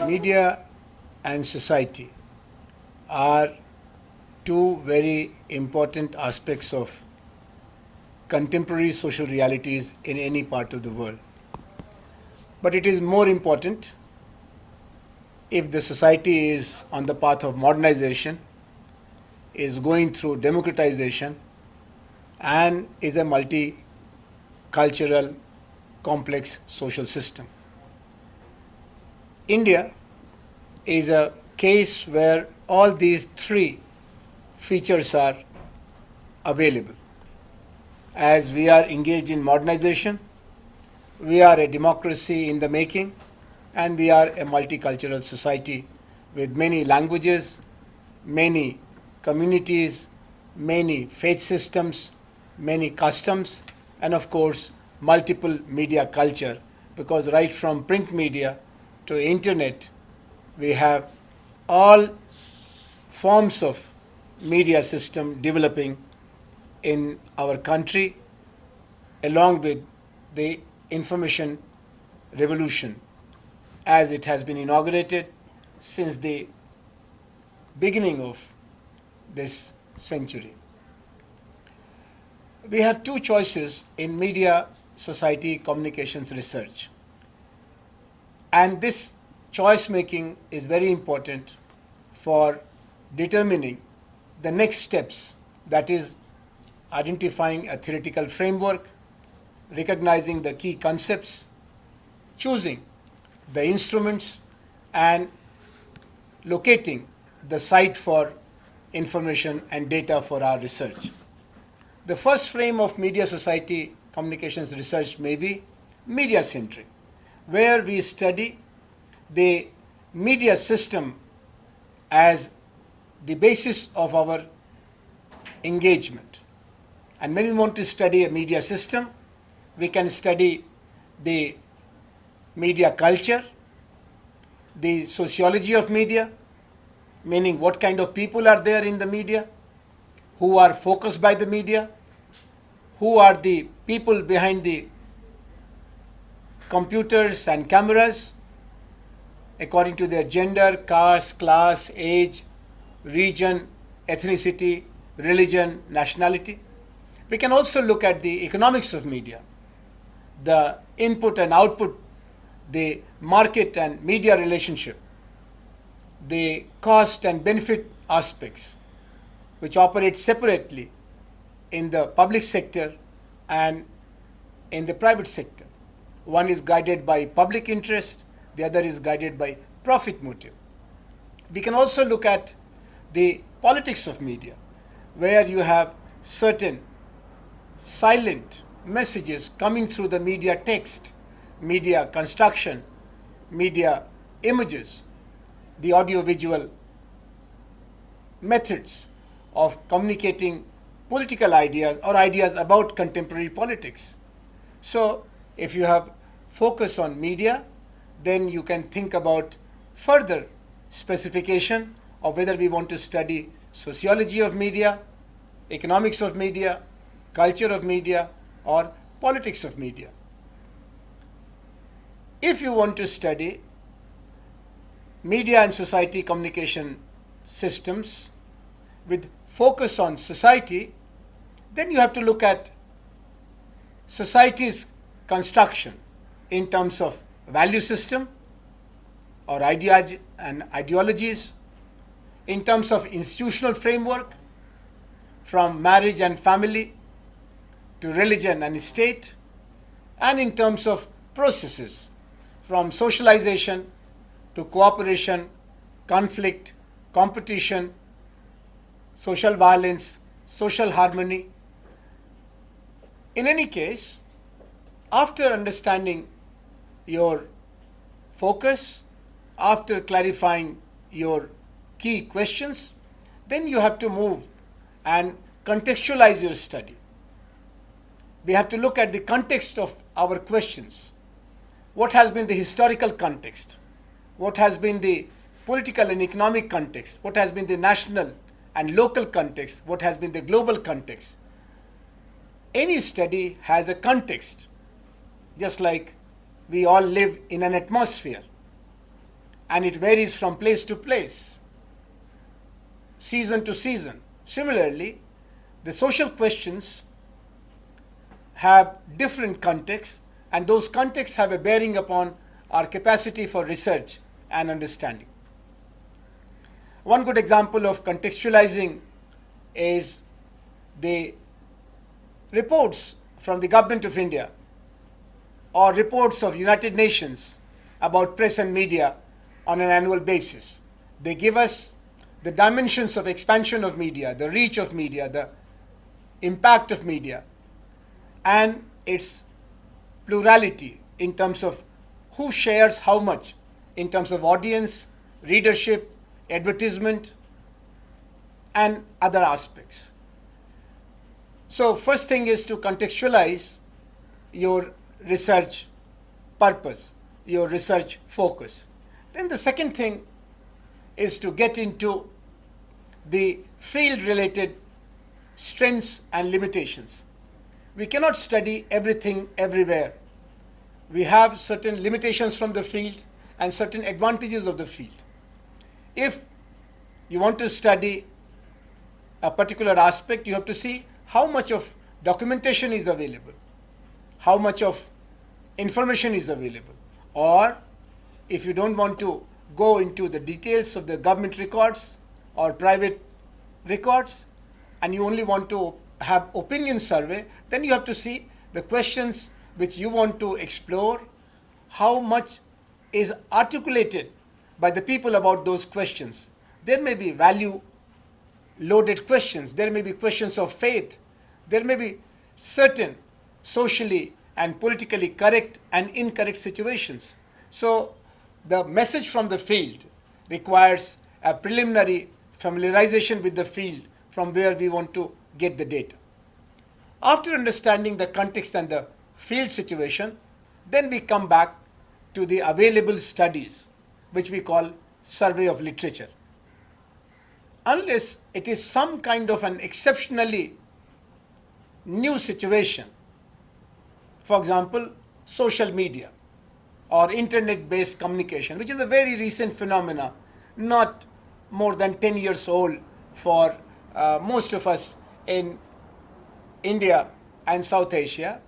Media and society are two very important aspects of contemporary social realities in any part of the world. But it is more important if the society is on the path of modernization, is going through democratization, and is a multicultural, complex social system. India is a case where all these three features are available. As we are engaged in modernization, we are a democracy in the making, and we are a multicultural society with many languages, many communities, many faith systems, many customs, and of course, multiple media culture, because right from print media to internet, we have all forms of media system developing in our country, along with the information revolution as it has been inaugurated since the beginning of this century. We have two choices in media, society, communications research. And this choice making is very important for determining the next steps, that is, identifying a theoretical framework, recognizing the key concepts, choosing the instruments, and locating the site for information and data for our research. The first frame of media, society, communications research may be media-centric, where we study the media system as the basis of our engagement. And when we want to study a media system, we can study the media culture, the sociology of media, meaning what kind of people are there in the media, who are focused by the media, who are the people behind the computers and cameras, according to their gender, caste, class, age, region, ethnicity, religion, nationality. We can also look at the economics of media, the input and output, the market and media relationship, the cost and benefit aspects, which operate separately in the public sector and in the private sector. One is guided by public interest, the other is guided by profit motive. We can also look at the politics of media, where you have certain silent messages coming through the media text, media construction, media images, the audiovisual methods of communicating political ideas or ideas about contemporary politics. So if you have focus on media, then you can think about further specification of whether we want to study sociology of media, economics of media, culture of media, or politics of media. If you want to study media and society communication systems with focus on society, then you have to look at society's construction in terms of value system or ideologies, in terms of institutional framework, from marriage and family to religion and state, and in terms of processes, from socialization to cooperation, conflict, competition, social violence, social harmony. In any case, after understanding your focus, after clarifying your key questions, then you have to move and contextualize your study. We have to look at the context of our questions. What has been the historical context? What has been the political and economic context? What has been the national and local context? What has been the global context? Any study has a context, just like we all live in an atmosphere. and it varies from place to place, season to season. Similarly, the social questions have different contexts, and those contexts have a bearing upon our capacity for research and understanding. One good example of contextualizing is the reports from the government of India or reports of United Nations about press and media on an annual basis. They give us the dimensions of expansion of media, the reach of media, the impact of media, and its plurality in terms of who shares how much in terms of audience, readership, advertisement, and other aspects. So first thing is to contextualize your research purpose, your research focus. Then the second thing is to get into the field-related strengths and limitations. We cannot study everything everywhere. We have certain limitations from the field and certain advantages of the field. If you want to study a particular aspect, you have to see how much of documentation is available, how much of information is available. Or if you don't want to go into the details of the government records or private records, and you only want to have opinion survey, then you have to see the questions which you want to explore, how much is articulated by the people about those questions. There may be value loaded questions, there may be questions of faith, there may be certain socially and politically correct and incorrect situations. So the message from the field requires a preliminary familiarization with the field from where we want to get the data. After understanding the context and the field situation, then we come back to the available studies, which we call survey of literature. Unless it is some kind of an exceptionally new situation, for example, social media or internet-based communication, which is a very recent phenomena, not more than 10 years old for most of us in India and South Asia,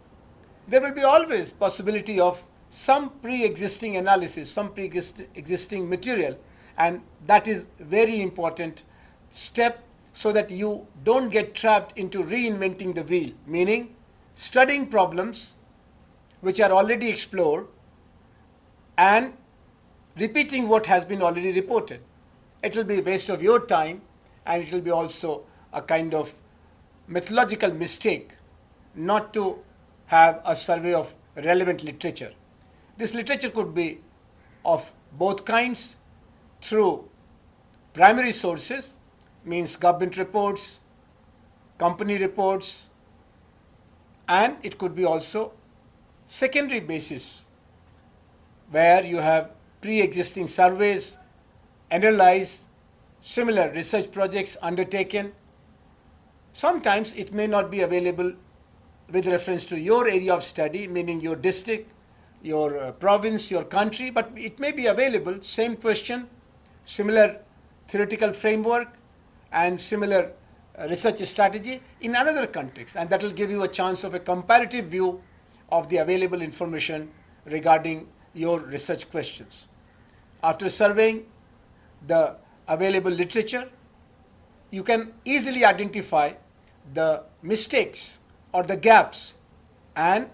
there will be always possibility of some pre-existing analysis, some pre-existing material, and that is very important step so that you don't get trapped into reinventing the wheel, meaning studying problems which are already explored and repeating what has been already reported. It will be a waste of your time, and it will be also a kind of methodological mistake not to have a survey of relevant literature. This literature could be of both kinds, through primary sources, means government reports, company reports, and it could be also secondary basis, where you have pre-existing surveys, analyzed, similar research projects undertaken. Sometimes it may not be available with reference to your area of study, meaning your district, your province, your country, but it may be available, same question, similar theoretical framework, and similar research strategy in another context, and that will give you a chance of a comparative view of the available information regarding your research questions. After surveying the available literature, you can easily identify the mistakes or the gaps and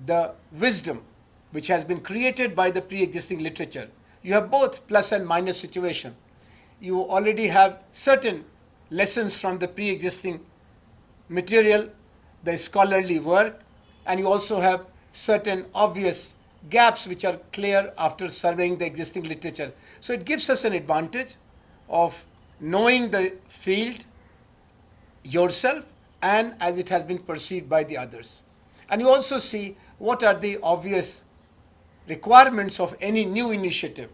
the wisdom which has been created by the pre-existing literature. You have both plus and minus situation. You already have certain lessons from the pre-existing material, the scholarly work, and you also have certain obvious gaps which are clear after surveying the existing literature. So it gives us an advantage of knowing the field yourself and as it has been perceived by the others. And you also see what are the obvious requirements of any new initiative.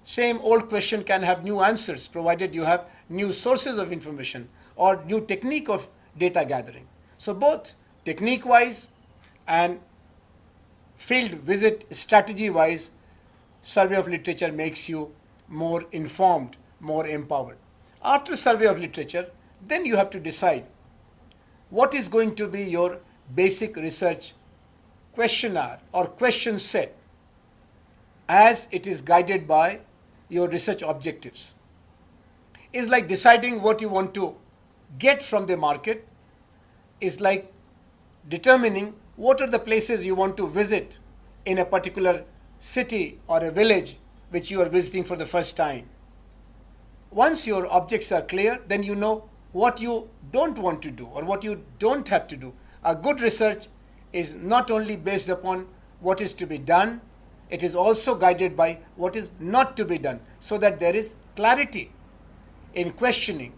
Same old question can have new answers provided you have new sources of information or new technique of data gathering. So both technique-wise and field visit strategy-wise, survey of literature makes you more informed, more empowered. After survey of literature, then you have to decide what is going to be your basic research questionnaire or question set as it is guided by your research objectives. It's like deciding what you want to get from the market, is like determining what are the places you want to visit in a particular city or a village which you are visiting for the first time. Once your objects are clear, then you know what you don't want to do or what you don't have to do. A good research is not only based upon what is to be done, it is also guided by what is not to be done, so that there is clarity in questioning,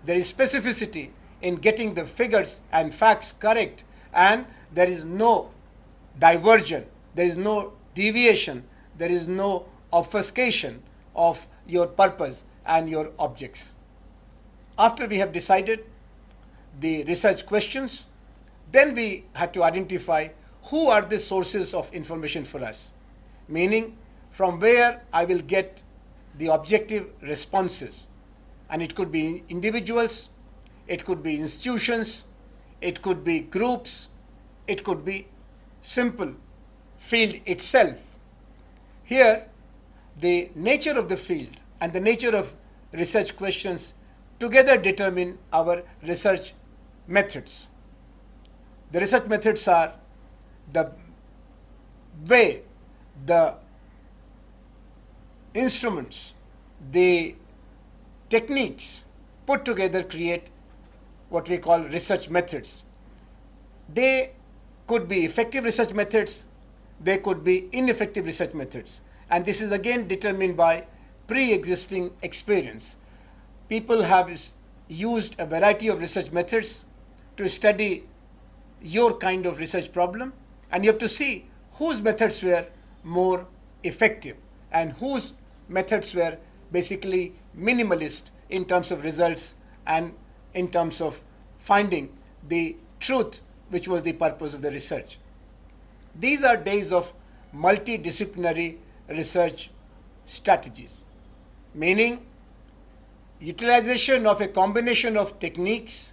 there is specificity in getting the figures and facts correct, and there is no diversion, there is no deviation, there is no obfuscation of your purpose and your objects. After we have decided the research questions, then we have to identify who are the sources of information for us, meaning from where I will get the objective responses. And it could be individuals, it could be institutions, it could be groups, it could be simple field itself. Here, the nature of the field and the nature of research questions together determine our research methods. The research methods are the way, the instruments, the techniques put together create what we call research methods. They could be effective research methods, they could be ineffective research methods. And this is again determined by pre-existing experience. People have used a variety of research methods to study your kind of research problem, and you have to see whose methods were more effective and whose methods were basically minimalist in terms of results and in terms of finding the truth which was the purpose of the research. These are days of multidisciplinary research strategies, meaning utilization of a combination of techniques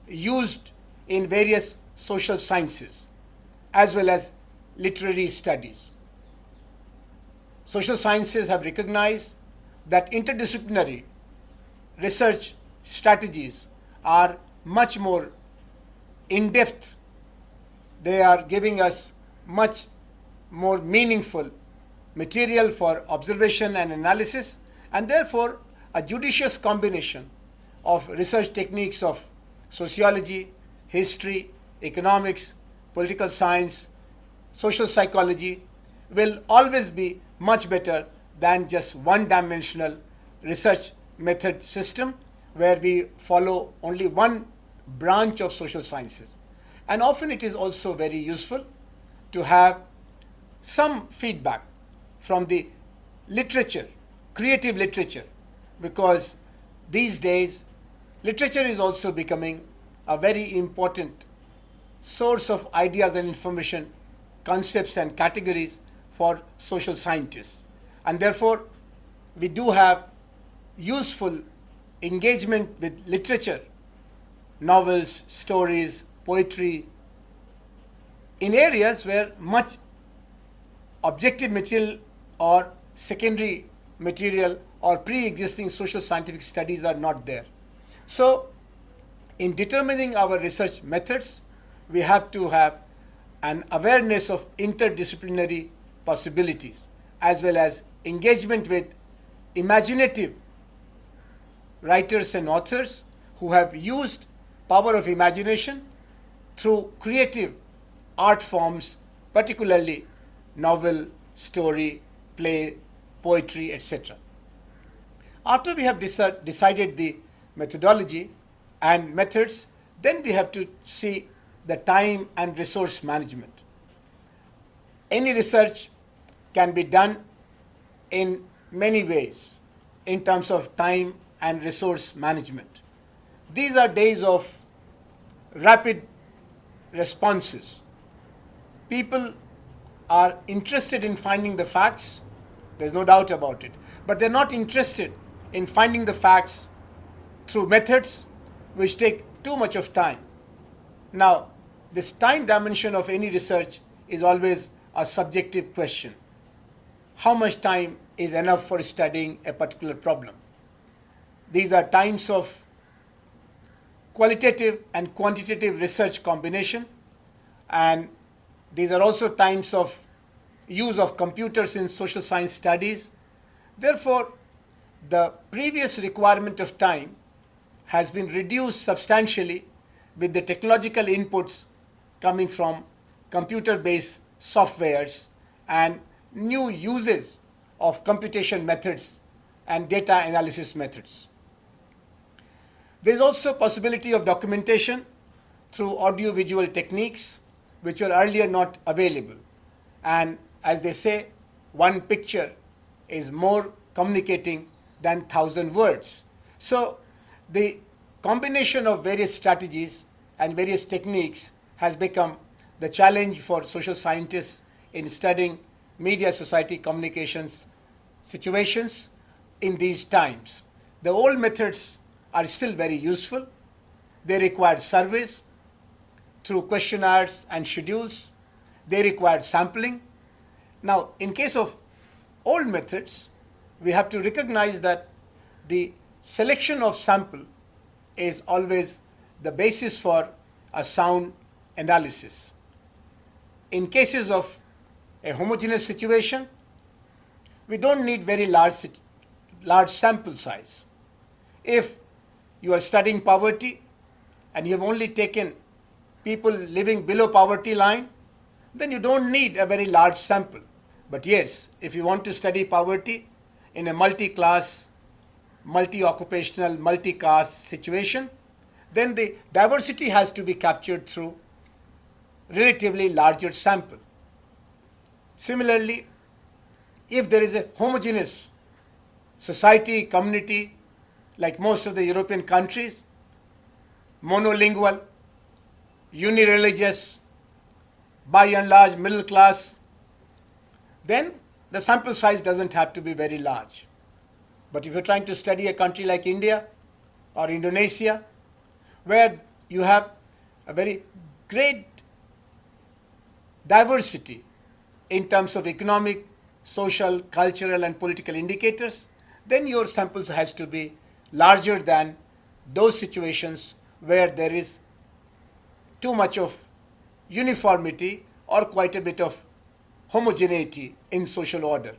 used in various social sciences as well as literary studies. Social sciences have recognized that interdisciplinary research strategies are much more in-depth. They are giving us much more meaningful material for observation and analysis, and therefore a judicious combination of research techniques of sociology, history, economics, political science, social psychology will always be much better than just one-dimensional research method system where we follow only one branch of social sciences. And often it is also very useful to have some feedback from the literature, creative literature, because these days literature is also becoming a very important source of ideas and information, concepts and categories for social scientists. And therefore, we do have useful engagement with literature, novels, stories, poetry, in areas where much objective material or secondary material or pre-existing social scientific studies are not there. So, in determining our research methods, we have to have an awareness of interdisciplinary possibilities as well as engagement with imaginative writers and authors who have used power of imagination through creative art forms, particularly novel, story, play, poetry, etc. After we have decided the methodology and methods, then we have to see the time and resource management. Any research can be done in many ways in terms of time and resource management. These are days of rapid responses. People are interested in finding the facts There's no doubt about it. But they're not interested in finding the facts through methods which take too much of time. Now, this time dimension of any research is always a subjective question. How much time is enough for studying a particular problem? These are times of qualitative and quantitative research combination, and these are also times of use of computers in social science studies. Therefore, the previous requirement of time has been reduced substantially with the technological inputs coming from computer-based softwares and new uses of computation methods and data analysis methods. There is also possibility of documentation through audio-visual techniques which were earlier not available. And as they say, one picture is more communicating than 1,000 words. So the combination of various strategies and various techniques has become the challenge for social scientists in studying media society communications situations in these times. The old methods are still very useful. They require surveys through questionnaires and schedules. They require sampling. Now, in case of old methods, we have to recognize that the selection of sample is always the basis for a sound analysis. In cases of a homogeneous situation, we don't need very large sample size. If you are studying poverty and you have only taken people living below poverty line, then you don't need a very large sample. But yes, if you want to study poverty in a multi-class, multi-occupational, multi-caste situation, then the diversity has to be captured through relatively larger sample. Similarly, if there is a homogeneous society, community, like most of the European countries, monolingual, unireligious, by and large middle class, then the sample size doesn't have to be very large. But if you're trying to study a country like India or Indonesia, where you have a very great diversity in terms of economic, social, cultural, and political indicators, then your samples has to be larger than those situations where there is too much of uniformity or quite a bit of homogeneity in social order.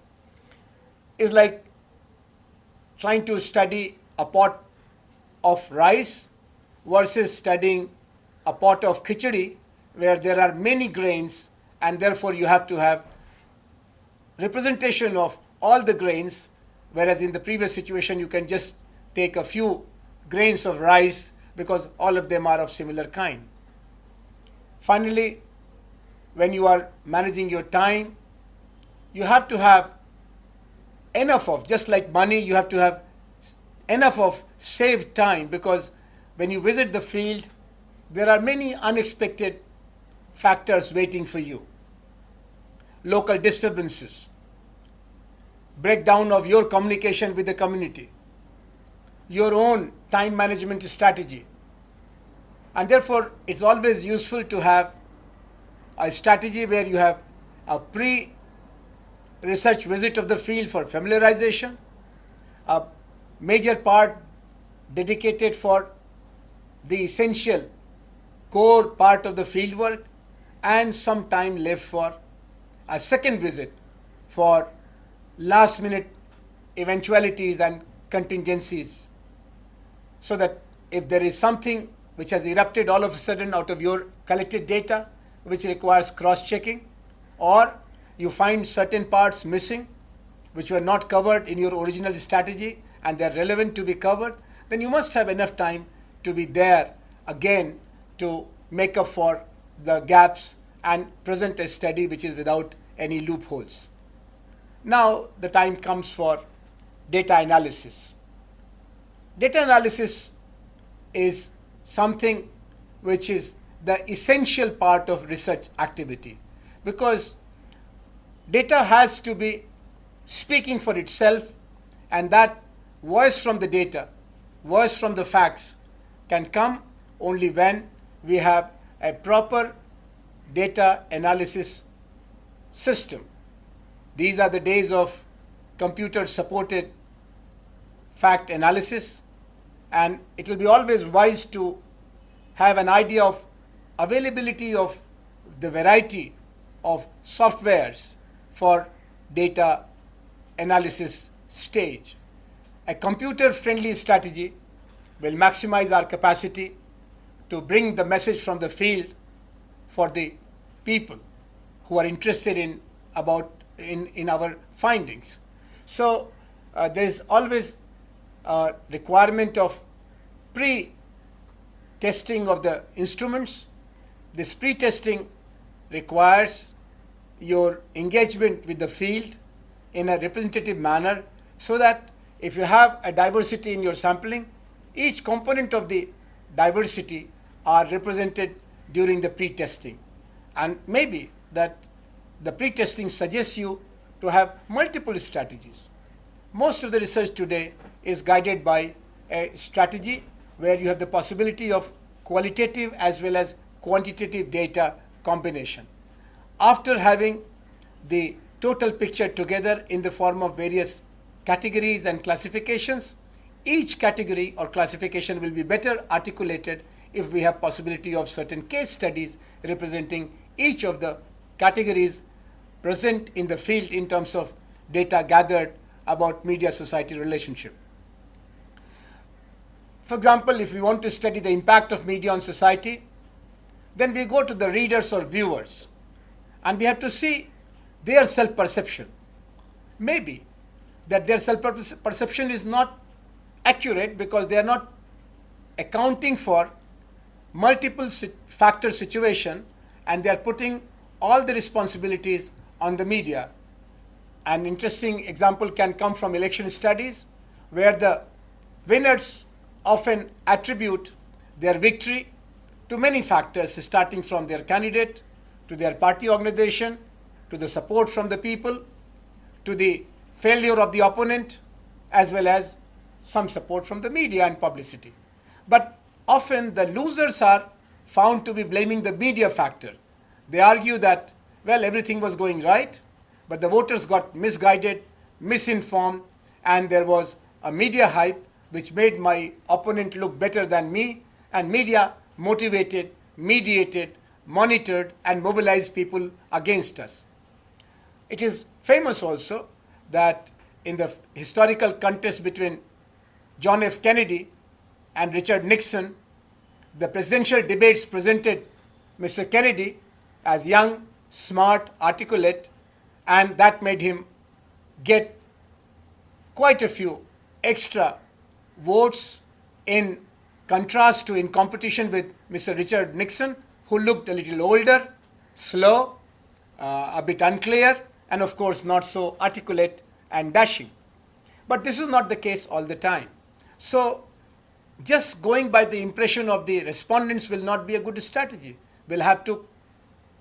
It's like trying to study a pot of rice versus studying a pot of khichdi where there are many grains, and therefore you have to have representation of all the grains, whereas in the previous situation you can just take a few grains of rice because all of them are of similar kind. Finally, when you are managing your time, you have to have enough of, just like money, you have to have enough of saved time, because when you visit the field, there are many unexpected factors waiting for you. Local disturbances, breakdown of your communication with the community, your own time management strategy. And therefore, it's always useful to have a strategy where you have a pre-research visit of the field for familiarization, a major part dedicated for the essential core part of the field work, and some time left for a second visit for last minute eventualities and contingencies, so that if there is something which has erupted all of a sudden out of your collected data which requires cross-checking, or you find certain parts missing which were not covered in your original strategy and they are relevant to be covered, then you must have enough time to be there again to make up for the gaps and present a study which is without any loopholes. Now the time comes for data analysis. Data analysis is something which is the essential part of research activity, because data has to be speaking for itself, and that voice from the data, voice from the facts can come only when we have a proper data analysis system. These are the days of computer supported fact analysis, and it will be always wise to have an idea of availability of the variety of softwares for data analysis stage. A computer friendly strategy will maximize our capacity to bring the message from the field for the people who are interested in our findings. So there's always a requirement of pre-testing of the instruments. This pre-testing requires your engagement with the field in a representative manner, so that if you have a diversity in your sampling, each component of the diversity are represented during the pre-testing. And maybe that the pre-testing suggests you to have multiple strategies. Most of the research today is guided by a strategy where you have the possibility of qualitative as well as quantitative data combination. After having the total picture together in the form of various categories and classifications, each category or classification will be better articulated if we have possibility of certain case studies representing each of the categories present in the field in terms of data gathered about media-society relationship. For example, if we want to study the impact of media on society, then we go to the readers or viewers, and we have to see their self-perception. Maybe that their self-perception is not accurate because they are not accounting for multiple factor situation, and they are putting all the responsibilities on the media. An interesting example can come from election studies, where the winners often attribute their victory to many factors, starting from their candidate, to their party organization, to the support from the people, to the failure of the opponent, as well as some support from the media and publicity. But often the losers are found to be blaming the media factor. They argue that, well, everything was going right, but the voters got misguided, misinformed, and there was a media hype which made my opponent look better than me, and media motivated, mediated, monitored, and mobilized people against us. It is famous also that in the historical contest between John F. Kennedy and Richard Nixon, the presidential debates presented Mr. Kennedy as young, smart, articulate, and that made him get quite a few extra votes in contrast to in competition with Mr. Richard Nixon, who looked a little older, slow, a bit unclear, and of course not so articulate and dashing. But this is not the case all the time. So just going by the impression of the respondents will not be a good strategy. We'll have to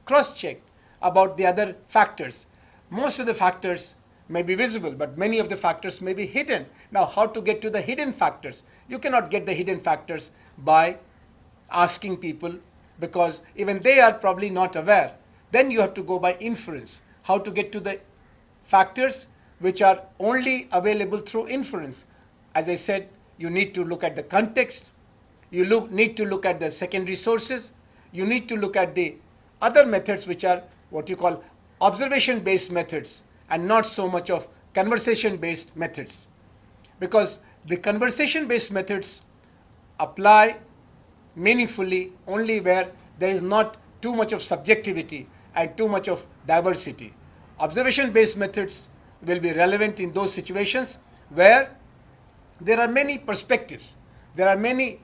cross-check about the other factors. Most of the factors may be visible, but many of the factors may be hidden. Now, how to get to the hidden factors? You cannot get the hidden factors by asking people, because even they are probably not aware. Then you have to go by inference. How to get to the factors which are only available through inference? As I said, you need to look at the context, you need to look at the secondary sources, you need to look at the other methods which are what you call observation-based methods and not so much of conversation-based methods. Because the conversation-based methods apply meaningfully only where there is not too much of subjectivity and too much of diversity. Observation-based methods will be relevant in those situations where there are many perspectives, there are many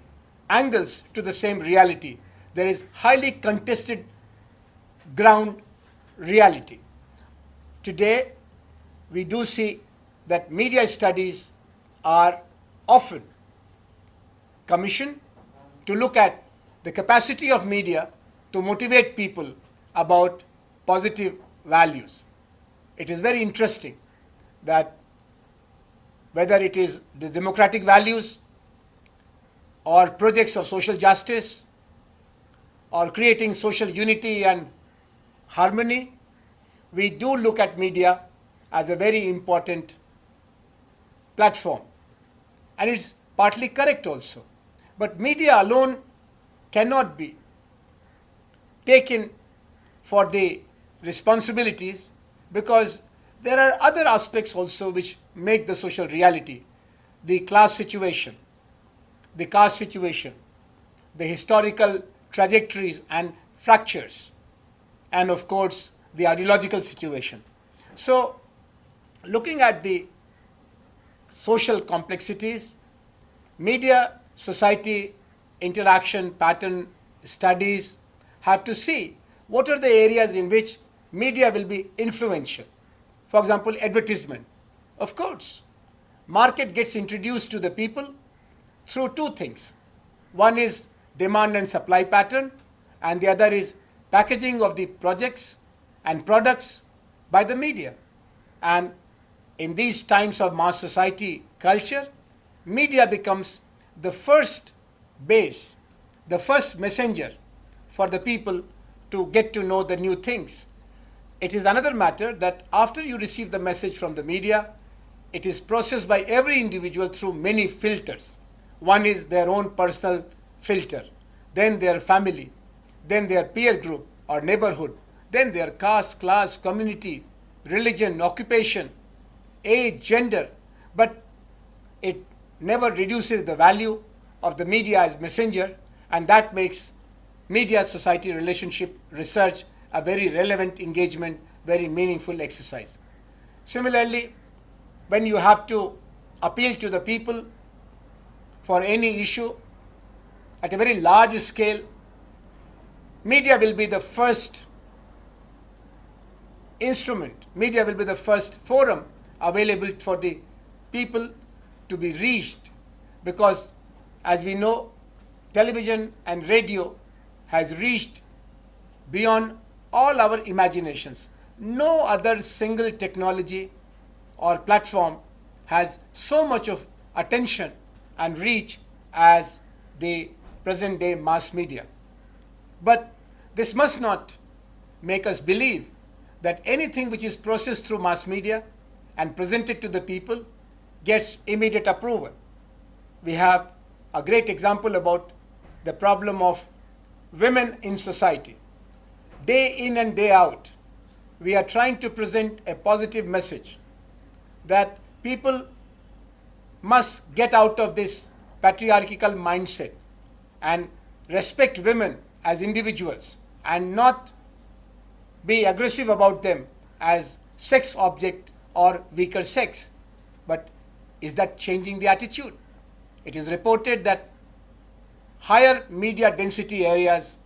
angles to the same reality. There is highly contested ground reality. Today, we do see that media studies are often commissioned to look at the capacity of media to motivate people about positive values. It is very interesting that whether it is the democratic values or projects of social justice or creating social unity and harmony, we do look at media as a very important platform. And it's partly correct also. But media alone cannot be taken for the responsibilities, because there are other aspects also which make the social reality: the class situation, the caste situation, the historical trajectories and fractures, and of course the ideological situation. So, looking at the social complexities, media society interaction pattern studies have to see what are the areas in which media will be influential. For example, advertisement. Of course, market gets introduced to the people through two things. One is demand and supply pattern, and the other is packaging of the projects and products by the media. And in these times of mass society culture, media becomes the first base, the first messenger for the people to get to know the new things. It is another matter that after you receive the message from the media, it is processed by every individual through many filters. One is their own personal filter, then their family, then their peer group or neighborhood, then their caste, class, community, religion, occupation, age, gender. But it never reduces the value of the media as messenger, and that makes media society relationship research a very relevant engagement, very meaningful exercise. Similarly, when you have to appeal to the people for any issue at a very large scale, media will be the first instrument, media will be the first forum available for the people to be reached, because as we know, television and radio has reached beyond all our imaginations. No other single technology or platform has so much of attention and reach as the present day mass media. But this must not make us believe that anything which is processed through mass media and presented to the people gets immediate approval. We have a great example about the problem of women in society. Day in and day out, we are trying to present a positive message that people must get out of this patriarchal mindset and respect women as individuals and not be aggressive about them as sex object or weaker sex. But is that changing the attitude? It is reported that higher media density areas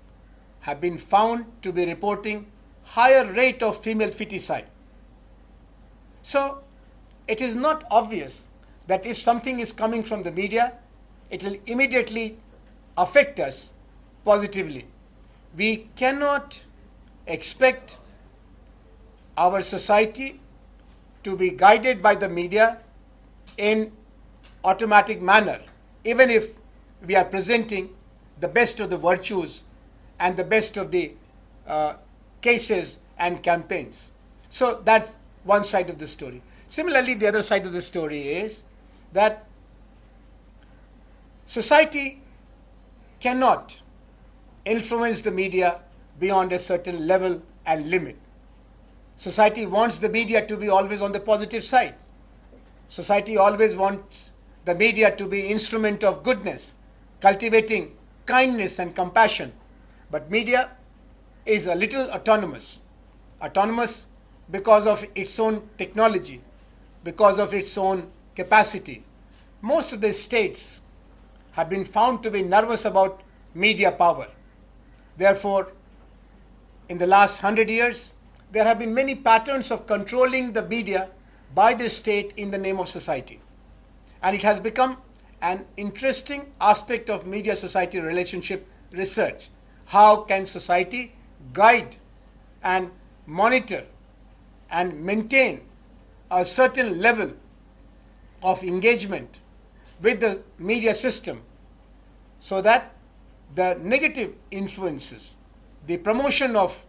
have been found to be reporting higher rate of female feticide. So it is not obvious that if something is coming from the media, it will immediately affect us positively. We cannot expect our society to be guided by the media in automatic manner, even if we are presenting the best of the virtues and the best of the cases and campaigns. So that's one side of the story. Similarly, the other side of the story is that society cannot influence the media beyond a certain level and limit. Society wants the media to be always on the positive side. Society always wants the media to be instrument of goodness, cultivating kindness and compassion. But media is a little autonomous. Autonomous because of its own technology, because of its own capacity. Most of the states have been found to be nervous about media power. Therefore, in the last 100 years, there have been many patterns of controlling the media by the state in the name of society. And it has become an interesting aspect of media society relationship research. How can society guide and monitor and maintain a certain level of engagement with the media system so that the negative influences, the promotion of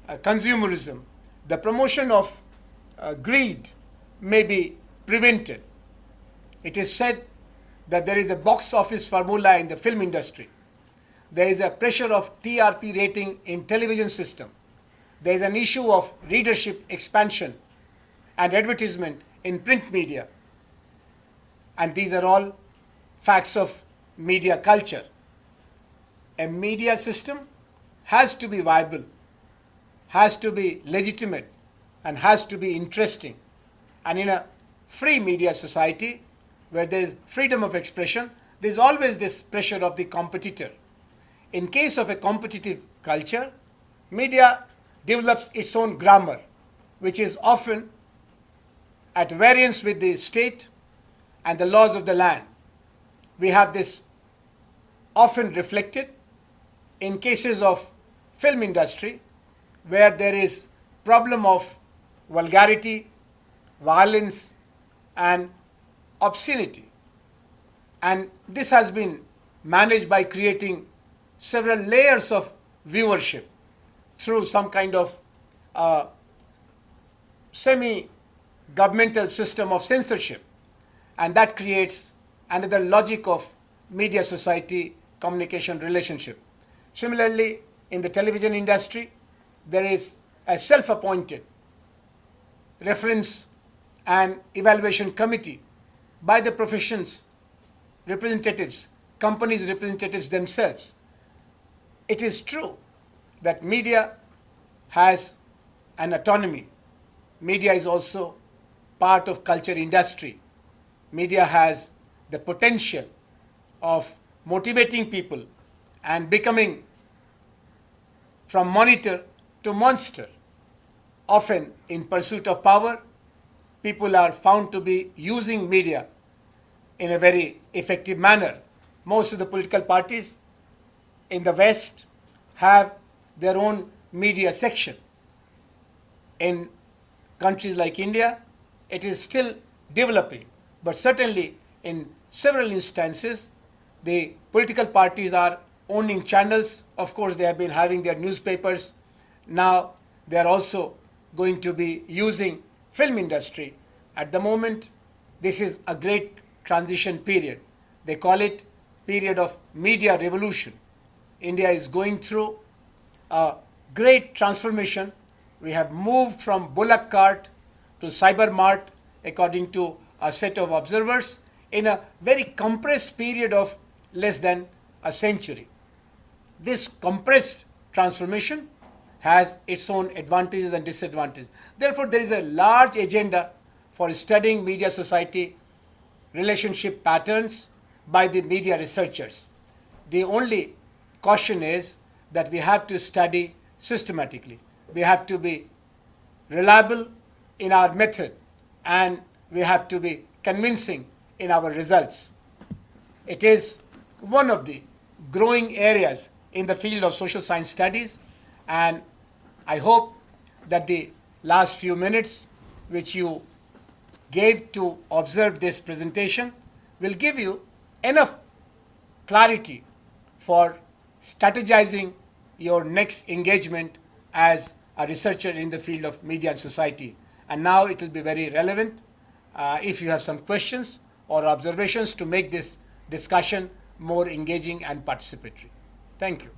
consumerism, the promotion of greed may be prevented. It is said that there is a box office formula in the film industry. There is a pressure of TRP rating in television system. There is an issue of readership expansion and advertisement in print media. And these are all facts of media culture. A media system has to be viable, has to be legitimate, and has to be interesting. And in a free media society where there is freedom of expression, there is always this pressure of the competitor. In case of a competitive culture, media develops its own grammar, which is often at variance with the state and the laws of the land. We have this often reflected in cases of film industry where there is problem of vulgarity, violence, and obscenity. And this has been managed by creating several layers of viewership through some kind of semi-governmental system of censorship. And that creates another logic of media society communication relationship. Similarly, in the television industry, there is a self-appointed reference and evaluation committee by the profession's representatives, companies' representatives themselves. It is true that media has an autonomy. Media is also part of culture industry. Media has the potential of motivating people and becoming from monitor to monster. Often in pursuit of power, people are found to be using media in a very effective manner. Most of the political parties in the West have their own media section. In countries like India, it is still developing, but certainly in several instances, the political parties are owning channels. Of course, they have been having their newspapers. Now they are also going to be using film industry. At the moment, this is a great transition period. They call it period of media revolution. India is going through a great transformation. We have moved from bullock cart to cyber mart according to a set of observers in a very compressed period of less than a century. This compressed transformation has its own advantages and disadvantages. Therefore, there is a large agenda for studying media society relationship patterns by the media researchers. The only caution is that we have to study systematically. We have to be reliable in our method, and we have to be convincing in our results. It is one of the growing areas in the field of social science studies, and I hope that the last few minutes which you gave to observe this presentation will give you enough clarity for strategizing your next engagement as a researcher in the field of media and society. And now it will be very relevant if you have some questions or observations to make this discussion more engaging and participatory. Thank you.